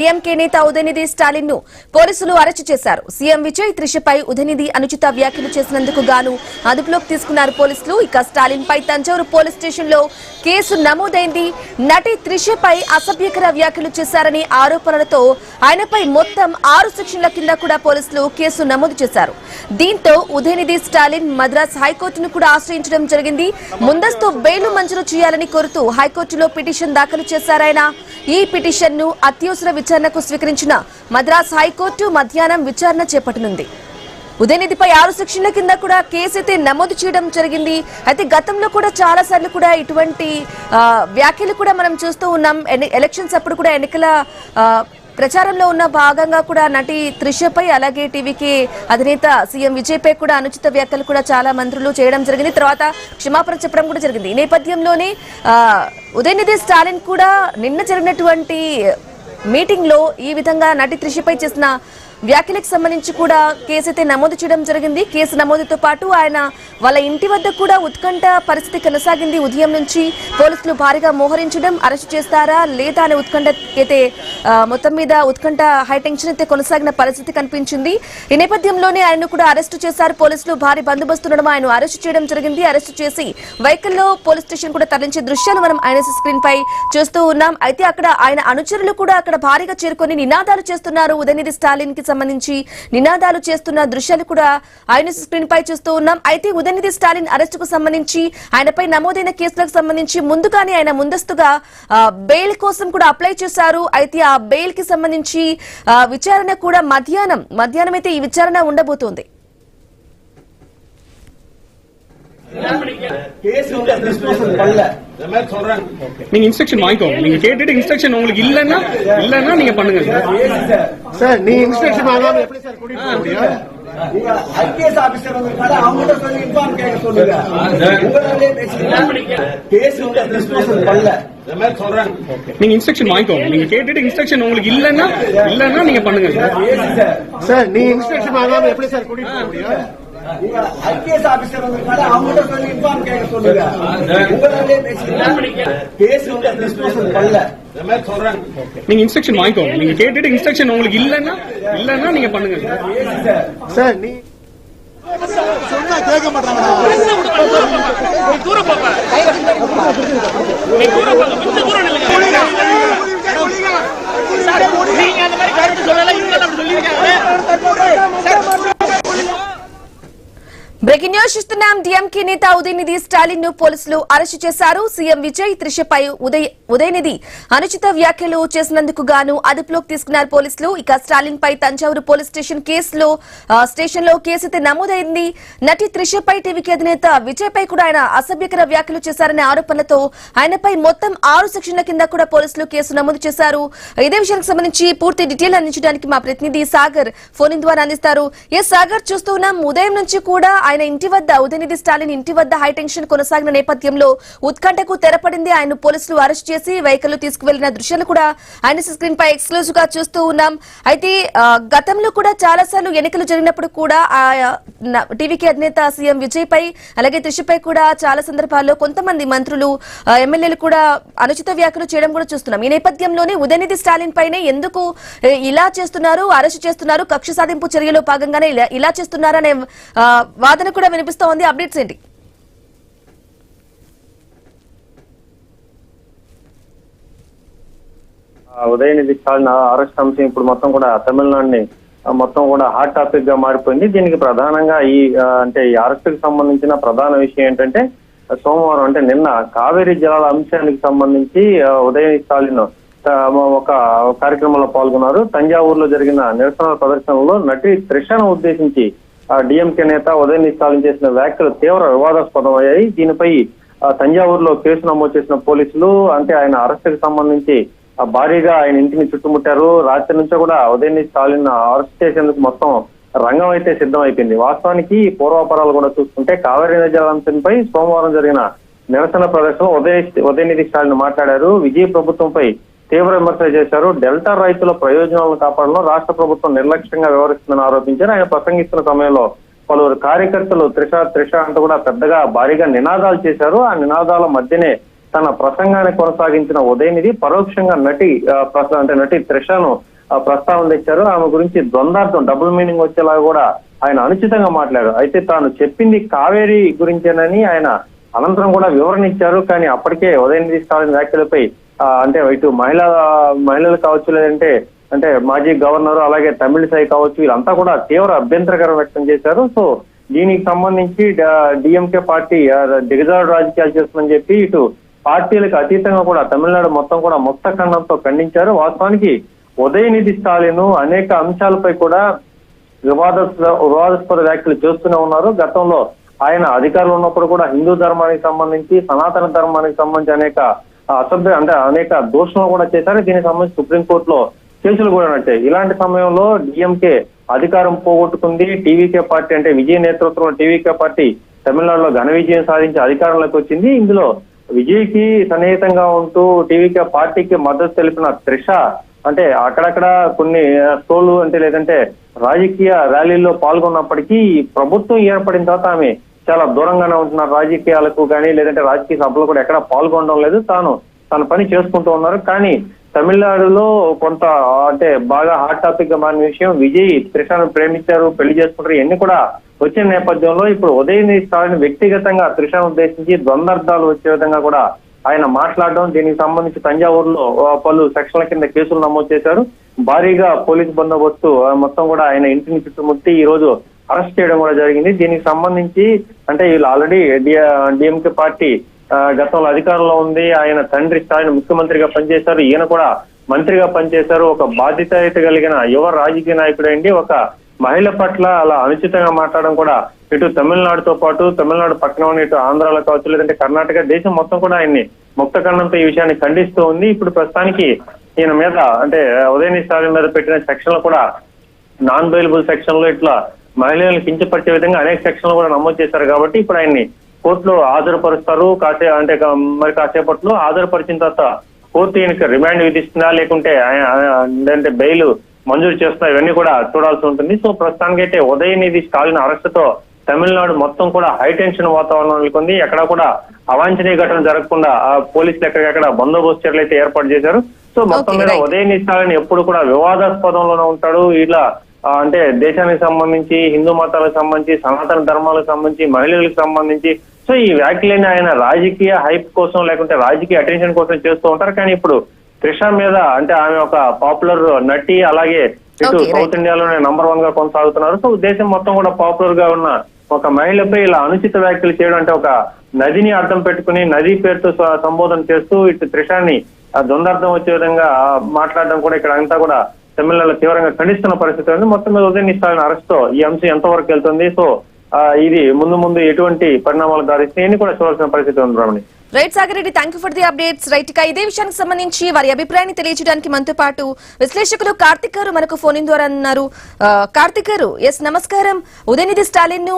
DMK నేత ఉదయనిధి స్టాలిన్ ను పోలీసులు అరెస్టు చేశారు. సీఎం విజయ్ త్రిషపై ఉదయనిధి అనుచిత వ్యాఖ్యలు చేసినందుకు గాను అదుపులోకి తీసుకున్నారు పోలీసులు. ఇక స్టాలిన్ పై తంజావూరు పోలీస్ స్టేషన్ లో కేసు నమోదైంది. నటి త్రిషపై అసభ్యకర వ్యాఖ్యలు చేశారని ఆరోపణలతో ఆయనపై మొత్తం 6 సెక్షన్ల కింద కూడా పోలీసులు కేసు నమోదు చేశారు. దీంతో ఉదయనిధి స్టాలిన్ మద్రాస్ హైకోర్టును కూడా ఆశ్రయించడం జరిగింది. ముందస్తు బెయిల్ మంజూరు చేయాలని కోరుతూ హైకోర్టులో పిటిషన్ దాఖలు చేశారాయన. ఈ పిటిషన్ ను అత్యవసర విచారణకు స్వీకరించిన మద్రాస్ హైకోర్టు మధ్యాహ్నం విచారణ చేపట్టనుంది. ఉదయనిధిపై 6 సెక్షన్ల కింద కూడా కేసు అయితే నమోదు చేయడం జరిగింది. అయితే గతంలో కూడా చాలా సార్లు కూడా ఇటువంటి వ్యాఖ్యలు కూడా మనం చూస్తూ ఉన్నాం. ఎలక్షన్స్ అప్పుడు కూడా ఎన్నికల ప్రచారంలో ఉన్న భాగంగా కూడా నటి త్రిషపై అలాగే టీవీకి అధినేత సీఎం విజయ్ పై కూడా అనుచిత వ్యాఖ్యలు కూడా చాలా మంత్రులు చేయడం జరిగింది. తర్వాత క్షమాపణ చెప్పడం కూడా జరిగింది. ఈ నేపథ్యంలోనే ఉదయనిధి స్టాలిన్ కూడా నిన్న జరిగినటువంటి మీటింగ్ లో ఈ విధంగా నటి త్రిషపై చేసిన వ్యాఖ్యలకు సంబంధించి కూడా కేసు అయితే నమోదు చేయడం జరిగింది. కేసు నమోదుతో పాటు ఆయన వాళ్ళ ఇంటి వద్ద కూడా ఉత్కంఠ పరిస్థితి కొనసాగింది. ఉదయం నుంచి పోలీసులు భారీగా మోహరించడం, అరెస్టు చేస్తారా లేదా అనే ఉత్కంఠ అయితే మొత్తం మీద ఉత్కంఠ హైటెన్షన్ అయితే కొనసాగిన పరిస్థితి కనిపించింది. ఈ నేపథ్యంలోనే ఆయనను కూడా అరెస్టు చేశారు పోలీసులు. భారీ బందోబస్తు ఆయన అరెస్టు చేయడం జరిగింది. అరెస్టు చేసి వెహికల్లో పోలీస్ స్టేషన్ కూడా తరలించే దృశ్యాలు మనం ఐఎన్ఎస్ స్క్రీన్ పై చూస్తూ ఉన్నాం. అయితే అక్కడ ఆయన అనుచరులు కూడా అక్కడ భారీగా చేరుకొని నినాదాలు చేస్తున్నారు. ఉదయనిధి స్టాలిన్ కి సంబంధించి నినాదాలు చేస్తున్న దృశ్యాలు కూడా ఐఎన్ఎస్ స్క్రీన్ పై చూస్తూ ఉన్నాం. అయితే ఉదయనిధి స్టాలిన్ అరెస్టుకు సంబంధించి ఆయనపై నమోదైన కేసులకు సంబంధించి ముందుగానే ఆయన ముందస్తుగా బెయిల్ కోసం కూడా అప్లై చేశారు. అయితే ఆ బెయిల్ కి సంబంధించి విచారణ కూడా మధ్యాహ్నం అయితే ఈ విచారణ ఉండబోతోంది. நீங்க இன்ஸ்ட்ரக்ஷன் வாங்கிக்கோங்க. நீங்க கேட்டுட்டு இன்ஸ்ட்ரக்ஷன் உங்களுக்கு இல்லன்னா நீங்க பண்ணுங்க சார். நீ இன்ஸ்ட்ரக்ஷன் வாங்காம எப்படி சார் கூட்டிட்டு போக முடியும்? ஐபிஎஸ் ஆபீசர் வந்து அவங்கள்ட்ட சொல்லி இன்ஃபார்ம் கேட்க சொல்லுங்க. கேஸ் டிஸ்போசல் பண்ணல நீங்க இன்ஸ்ட்ரக்ஷன் வாங்கிக்கோங்க. நீங்க கேட்டுட்டு இன்ஸ்ட்ரக்ஷன் உங்களுக்கு இல்லன்னா நீங்க பண்ணுங்க சார். நீ இன்ஸ்ட்ரக்ஷன் வாங்காம எப்படி சார் கூட்டிட்டு போக முடியும்? ஐபிஎஸ் ஆபீசர் வந்து அவங்கள்ட்ட சொல்லி இன்ஃபார்ம் கேட்க சொல்லுங்க. கேஸ் டிஸ்போசல் பண்ணல நீங்க இன்ஸ்ட்ரக்ஷன் வாங்கிக்கோங்க. நீங்க கேட்டுட்டு இன்ஸ்ட்ரக்ஷன் உங்களுக்கு இல்லன்னா நீங்க பண்ணுங்க சார். நீ சொன்னா கேட்க மாட்டாங்க. బ్రేకింగ్ న్యూస్ చూస్తున్నాం. డిఎంకే నేత ఉదయనిధి స్టాలిన్ ను పోలీసులు అరెస్టు చేశారు. సీఎం విజయ్ త్రిషపై ఉదయనిధి అనుచిత వ్యాఖ్యలు చేసినందుకు గాను అదుపులోకి తీసుకున్నారు పోలీసులు. ఇక స్టాలిన్ పై తంజావూరు పోలీస్ స్టేషన్ లో కేసు అయితే నమోదైంది. నటి త్రిషపై టీవీకి అధినేత విజయ్ పై కూడా ఆయన అసభ్యకర వ్యాఖ్యలు చేశారనే ఆరోపణలతో ఆయనపై మొత్తం 6 సెక్షన్ల కింద కూడా పోలీసులు కేసు నమోదు చేశారు. ఇదే విషయానికి సంబంధించి పూర్తి డీటెయిల్ అందించడానికి మా ప్రతినిధి సాగర్ ఫోన్ ఇన్ ద్వారా అందిస్తారు. సాగర్, చూస్తూ ఉన్నాం ఉదయం నుంచి కూడా ఆయన ఇంటి వద్ద ఉదయనిధి స్టాలిన్ ఇంటి వద్ద హైటెన్షన్ కొనసాగిన నేపథ్యంలో ఉత్కంఠకు తెరపడింది. ఆయన పోలీసులు అరెస్ట్ చేసి వెహికల్ తీసుకువెళ్లిన దృశ్యాలు కూడా ఆయన స్క్రీన్ పై ఎక్స్క్లూజివ్ గా చూస్తూ ఉన్నాం. అయితే గతంలో కూడా చాలా సార్లు ఎన్నికలు జరిగినప్పుడు కూడా టీవీకి అధినేత సీఎం విజయ్ పై అలాగే త్రిషపై కూడా చాలా సందర్భాల్లో కొంతమంది మంత్రులు ఎమ్మెల్యేలు కూడా అనుచిత వ్యాఖ్యలు చేయడం కూడా చూస్తున్నాం. ఈ నేపథ్యంలోనే ఉదయనిధి స్టాలిన్ పైనే ఎందుకు ఇలా చేస్తున్నారు, అరెస్ట్ చేస్తున్నారు, కక్ష సాధింపు చర్యలో భాగంగానే ఇలా చేస్తున్నారనే వాదన కూడా వినిపిస్తూ ఉంది. అప్డేట్స్ ఏంటి? ఉదయనిధి స్టాలిన్ అరెస్ట్ అంశం ఇప్పుడు మొత్తం కూడా తమిళనాడుని మొత్తం కూడా హాట్ టాపిక్ గా మారిపోయింది. దీనికి ప్రధానంగా ఈ అరెస్ట్ కి సంబంధించిన ప్రధాన విషయం ఏంటంటే సోమవారం అంటే నిన్న కావేరీ జలాల అంశానికి సంబంధించి ఉదయనిధి స్టాలిన్ ఒక కార్యక్రమంలో పాల్గొన్నారు. తంజావూరులో జరిగిన నిరసన ప్రదర్శనలో నటి త్రిషను ఉద్దేశించి డిఎంకే నేత ఉదయనిధి స్టాలిన్ చేసిన వ్యాఖ్యలు తీవ్ర వివాదాస్పదమయ్యాయి. దీనిపై తంజావూరులో కేసు నమోదు చేసిన పోలీసులు ఆయన అరెస్టుకు సంబంధించి భారీగా ఆయన ఇంటిని చుట్టుముట్టారు. రాత్రి నుంచో కూడా ఉదయనిధి స్టాలిన్ అరెస్ట్ చేసేందుకు మొత్తం రంగం అయితే సిద్ధమైపోయింది. వాస్తవానికి పూర్వాపరాలు కూడా చూసుకుంటే కావేరీ నది అంశంపై సోమవారం జరిగిన నిరసన ప్రదర్శనలో ఉదయనిధి స్టాలిన్ మాట్లాడారు. విజయ్ ప్రభుత్వంపై తీవ్ర విమర్శలు చేశారు. డెల్టా రైతుల ప్రయోజనాలను కాపాడడంలో రాష్ట్ర ప్రభుత్వం నిర్లక్ష్యంగా వ్యవహరిస్తుందని ఆరోపించారు. ఆయన ప్రసంగిస్తున్న సమయంలో పలువురు కార్యకర్తలు త్రిష అంటూ కూడా పెద్దగా భారీగా నినాదాలు చేశారు. ఆ నినాదాల మధ్యనే తన ప్రసంగాన్ని కొనసాగించిన ఉదయనిధి పరోక్షంగా నటి త్రిషను ప్రస్తావన తెచ్చారు. ఆమె గురించి ద్వందార్థం డబుల్ మీనింగ్ వచ్చేలాగా కూడా ఆయన అనుచితంగా మాట్లాడారు. అయితే తాను చెప్పింది కావేరీ గురించేనని ఆయన అనంతరం కూడా వివరణ ఇచ్చారు. కానీ అప్పటికే ఉదయనిధి స్టాలిన్ వ్యాఖ్యలపై అంటే ఇటు మహిళలు కావచ్చు, లేదంటే అంటే మాజీ గవర్నర్ అలాగే తమిళిసై కావచ్చు, వీళ్ళంతా కూడా తీవ్ర అభ్యంతరకరం వ్యక్తం చేశారు. సో దీనికి సంబంధించి డిఎంకే పార్టీ దిగజారు రాజకీయాలు చేస్తుందని చెప్పి ఇటు పార్టీలకు అతీతంగా కూడా తమిళనాడు మొత్తం కూడా ముక్త ఖండంతో ఖండించారు. వాస్తవానికి ఉదయనిధి స్టాలిన్ అనేక అంశాలపై కూడా వివాదాస్పద వ్యాఖ్యలు చేస్తూనే ఉన్నారు. గతంలో ఆయన అధికారులు ఉన్నప్పుడు కూడా హిందూ ధర్మానికి సంబంధించి, సనాతన ధర్మానికి సంబంధించి అనేక దూషణలు కూడా చేశారు. దీనికి సంబంధించి సుప్రీంకోర్టులో కేసులు కూడా నడిచాయి. ఇలాంటి సమయంలో డిఎంకే అధికారం పోగొట్టుకుంది. టీవీకే పార్టీ అంటే విజయ్ నేతృత్వంలో టీవీకే పార్టీ తమిళనాడులో ఘన విజయం సాధించి అధికారంలోకి వచ్చింది. ఇందులో విజయ్కి సన్నిహితంగా ఉంటూ టీవీకే పార్టీకి మద్దతు తెలిపిన త్రిష అంటే అక్కడక్కడ కొన్ని స్టోలు అంటే లేదంటే రాజకీయ ర్యాలీల్లో పాల్గొన్నప్పటికీ ప్రభుత్వం ఏర్పడిన తర్వాత ఆమె చాలా దూరంగానే ఉంటున్నారు. రాజకీయాలకు కానీ లేదంటే రాజకీయ సభలు కూడా ఎక్కడ పాల్గొనడం లేదు. తన పని చేసుకుంటూ ఉన్నారు. కానీ తమిళనాడులో కొంత అంటే బాగా హాట్ టాపిక్ గా మారిన విషయం, విజయ్ త్రిషను ప్రేమించారు, పెళ్లి చేసుకుంటారు, ఇవన్నీ కూడా వచ్చిన నేపథ్యంలో ఇప్పుడు ఉదయనిధి స్టాలిన్ వ్యక్తిగతంగా త్రిషను ఉద్దేశించి ద్వందార్థాలు వచ్చే విధంగా కూడా ఆయన మాట్లాడడం, దీనికి సంబంధించి తంజావూరులో పలు సెక్షన్ల కింద కేసులు నమోదు చేశారు. భారీగా పోలీసు బందోబస్తు మొత్తం కూడా ఆయన ఇంటిని చుట్టుముట్టి ఈ రోజు అరెస్ట్ చేయడం కూడా జరిగింది. దీనికి సంబంధించి అంటే వీళ్ళు ఆల్రెడీ డిఎంకే పార్టీ గతంలో అధికారంలో ఉంది. ఆయన తండ్రి స్టాలిన్ ముఖ్యమంత్రిగా పనిచేశారు, ఈయన కూడా మంత్రిగా పనిచేశారు. ఒక బాధ్యత కలిగిన యువ రాజకీయ నాయకుడండి. ఒక మహిళ పట్ల అలా అనుచితంగా మాట్లాడడం కూడా ఇటు తమిళనాడుతో పాటు తమిళనాడు పక్కన ఉన్న ఇటు ఆంధ్రాలో కావచ్చు, లేదంటే కర్ణాటక, దేశం మొత్తం కూడా ఆయన్ని ముక్తఖండంతో ఈ విషయాన్ని ఖండిస్తూ ఉంది. ఇప్పుడు ప్రస్తుతానికి ఈయన మీద అంటే ఉదయనిధి స్టాలిన్ మీద పెట్టిన సెక్షన్లు కూడా నాన్ బెయిలబుల్ సెక్షన్ లో ఇట్లా మహిళలను కించపరిచే విధంగా అనేక సెక్షన్లు కూడా నమోదు చేశారు. కాబట్టి ఇప్పుడు ఆయన్ని కోర్టులో హాజరుపరుస్తారు. కాసేపట్లో హాజరుపరిచిన తర్వాత కోర్టు ఈయనకి రిమాండ్ విధిస్తుందా లేకుంటే అంటే బెయిల్ మంజూరు చేస్తున్నా, ఇవన్నీ కూడా చూడాల్సి ఉంటుంది. సో ప్రస్తుతానికైతే ఉదయనిధి స్టాలిన్ అరెస్ట్ తో తమిళనాడు మొత్తం కూడా హైటెన్షన్ వాతావరణం నెలకొంది. ఎక్కడా కూడా అవాంఛనీయ ఘటన జరగకుండా పోలీసులు ఎక్కడికక్కడ బందోబస్తు చర్యలు అయితే ఏర్పాటు చేశారు. సో మొత్తం మీద ఉదయనిధి స్టాలిన్ ఎప్పుడు కూడా వివాదాస్పదంలోనే ఉంటాడు. ఇలా అంటే దేశానికి సంబంధించి, హిందూ మతాలకు సంబంధించి, సనాతన ధర్మాలకు సంబంధించి, మహిళలకు సంబంధించి సో ఈ వ్యాఖ్యలని ఆయన రాజకీయ హైప్ కోసం లేకుంటే రాజకీయ అటెన్షన్ కోసం చేస్తూ ఉంటారు. కానీ ఇప్పుడు త్రిష మీద అంటే ఆమె ఒక పాపులర్ నటి, అలాగే ఇటు సౌత్ ఇండియాలోనే నంబర్ 1 గా కొనసాగుతున్నారు. సో దేశం మొత్తం కూడా పాపులర్ గా ఉన్న ఒక మహిళపై ఇలా అనుచిత వ్యాఖ్యలు చేయడం అంటే ఒక నదిని అర్థం పెట్టుకుని నది పేరుతో సంబోధన చేస్తూ ఇటు త్రిషాన్ని ద్వందార్థం వచ్చే విధంగా మాట్లాడడం కూడా ఇక్కడ అంతా కూడా తమిళనాడులో తీవ్రంగా ఖండిస్తున్న పరిస్థితి ఉంది. మొత్తం మీద ఉదయనిధి స్టాలిన్ అరెస్ట్ తో ఈ అంశం ఎంతవరకు వెళ్తుంది, సో ఇది ముందు ఎటువంటి పరిణామాలు దారిస్తాయని కూడా చూడాల్సిన పరిస్థితి ఉంది. Ramani, right Sagar Reddy, thank you for the updates. Right గా ఇదే విషయానికి సంబంధించి వారి అభిప్రాయాన్ని తెలియజేయడానికి మనతో పాటు విశ్లేషకులు కార్తిక్ గారు మనకు ఫోన్ ఇన్ ద్వారా ఉన్నారు. కార్తిక్ గారు, ఎస్ నమస్కారం. ఉదయనిధి స్టాలిన్ ను